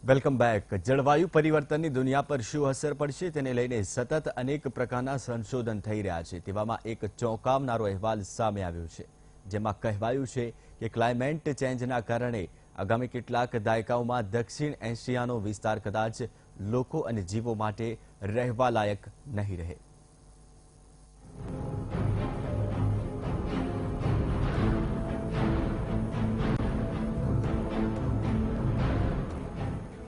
Welcome back. જળવાયુ પરિવર્તનની દુનિયા પર શું અસર પડશે તેને લઈને સતત અનેક પ્રકારના સંશોધન થઈ રહ્યા છે। તેવામાં એક ચોંકાવનારો અહેવાલ સામે આવ્યો છે, જેમાં કહેવાયું છે કે ક્લાઇમેટ ચેન્જના કારણે આગામી કેટલાક દાયકાઓમાં દક્ષિણ એશિયાનો વિસ્તાર કદાચ લોકો અને જીવો માટે રહેવા લાયક નહીં રહે।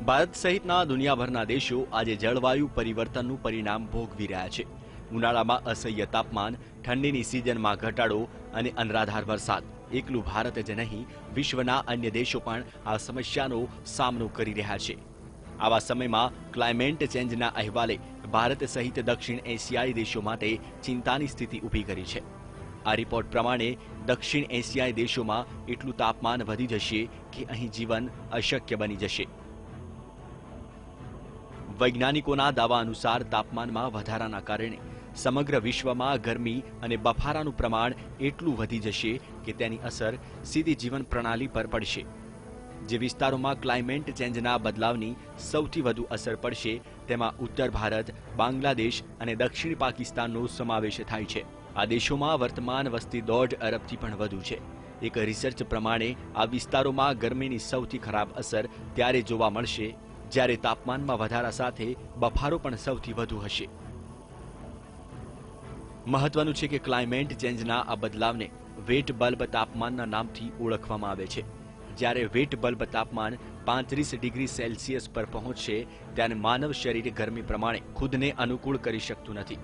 ભારત સહિતના દુનિયાભરના દેશો આજે જળવાયુ પરિવર્તનનું પરિણામ ભોગવી રહ્યા છે। ઉનાળામાં અસહ્ય તાપમાન, ઠંડીની સિઝનમાં ઘટાડો અને અનરાધાર વરસાદ। એકલું ભારત જ નહીં, વિશ્વના અન્ય દેશો પણ આ સમસ્યાનો સામનો કરી રહ્યા છે। આવા સમયમાં ક્લાઇમેટ ચેન્જના અહેવાલે ભારત સહિત દક્ષિણ એશિયાઈ દેશો માટે ચિંતાની સ્થિતિ ઊભી કરી છે। આ રિપોર્ટ પ્રમાણે દક્ષિણ એશિયાઈ દેશોમાં એટલું તાપમાન વધી જશે કે અહીં જીવન અશક્ય બની જશે। વૈજ્ઞાનિકોના દાવા અનુસાર તાપમાનમાં વધારાના કારણે સમગ્ર વિશ્વમાં ગરમી અને બફારાનું પ્રમાણ એટલું વધી જશે કે તેની અસર સીધી જીવન પ્રણાલી પર પડશે। જે વિસ્તારોમાં ક્લાઇમેટ ચેન્જના બદલાવની સૌથી વધુ અસર પડશે તેમાં ઉત્તર ભારત, બાંગ્લાદેશ અને દક્ષિણ પાકિસ્તાનનો સમાવેશ થાય છે। આ દેશોમાં વર્તમાન વસ્તી 1.5 અરબથી પણ વધુ છે। એક રિસર્ચ પ્રમાણે આ વિસ્તારોમાં ગરમીની સૌથી ખરાબ અસર ત્યારે જોવા મળશે જ્યારે તાપમાનમાં વધારા સાથે બફારો પણ સૌથી વધુ હશે। મહત્વનું છે કે ક્લાઇમેટ ચેન્જના આ બદલાવને વેટ બલ્બ તાપમાનના નામથી ઓળખવામાં આવે છે। જ્યારે વેટ બલ્બ તાપમાન 35 ડિગ્રી સેલ્સિયસ પર પહોંચશે ત્યારે માનવ શરીર ગરમી પ્રમાણે ખુદને અનુકૂળ કરી શકતું નથી।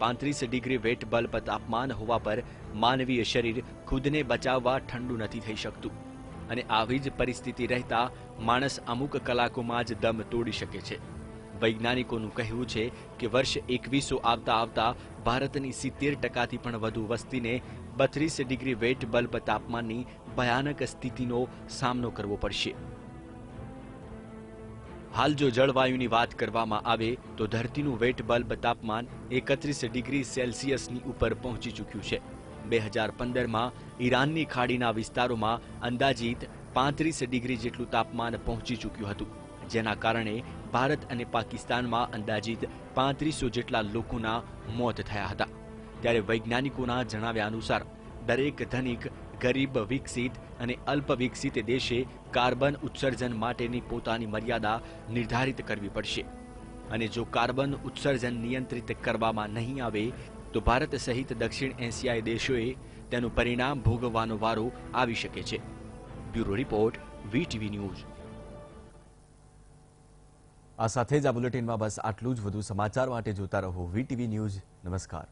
35 ડિગ્રી વેટ બલ્બ તાપમાન હોવા પર માનવીય શરીર ખુદને બચાવવા ઠંડુ નથી થઈ શકતું અને આવી જ પરિસ્થિતિ રહેતા માણસ અમુક કલાકોમાં જ દમ તોડી શકે છે। વૈજ્ઞાનિકોનું કહેવું છે કે વર્ષ 2100 આવતા ભારતની 70%થી પણ વધુ વસ્તીને 32 ડિગ્રી વેટ બલ્બ તાપમાનની ભયાનક સ્થિતિનો સામનો કરવો પડશે। હાલ જો જળવાયુની વાત કરવામાં આવે તો ધરતીનું વેટ બલ્બ તાપમાન 31 ડિગ્રી સેલ્સિયસની ઉપર પહોંચી ચૂક્યું છે। 2015માં ઈરાનની ખાડીના વિસ્તારોમાં અંદાજિત 35 ડિગ્રી જેટલું તાપમાન પહોંચી ચૂક્યું હતું, જેના કારણે ભારત અને પાકિસ્તાનમાં અંદાજિત 3500 જેટલા લોકોના મોત થયા હતા। ત્યારે વૈજ્ઞાનિકોના જણાવ્યા અનુસાર દરેક ધનિક, ગરીબ, વિકસિત અને અલ્પ વિકસિત દેશે કાર્બન ઉત્સર્જન માટેની પોતાની મર્યાદા નિર્ધારિત કરવી પડશે અને જો કાર્બન ઉત્સર્જન નિયંત્રિત કરવામાં નહીં આવે તો ભારત સહિત દક્ષિણ એશિયાઈ દેશોએ તેનું પરિણામ ભોગવવાનો વારો આવી શકે છે। Bureau report, VTV news. આ સાથે જ આ બુલેટિનમાં બસ આટલું જ। વધુ સમાચાર માટે જોતા રહો વીટીવી ન્યૂઝ। નમસ્કાર।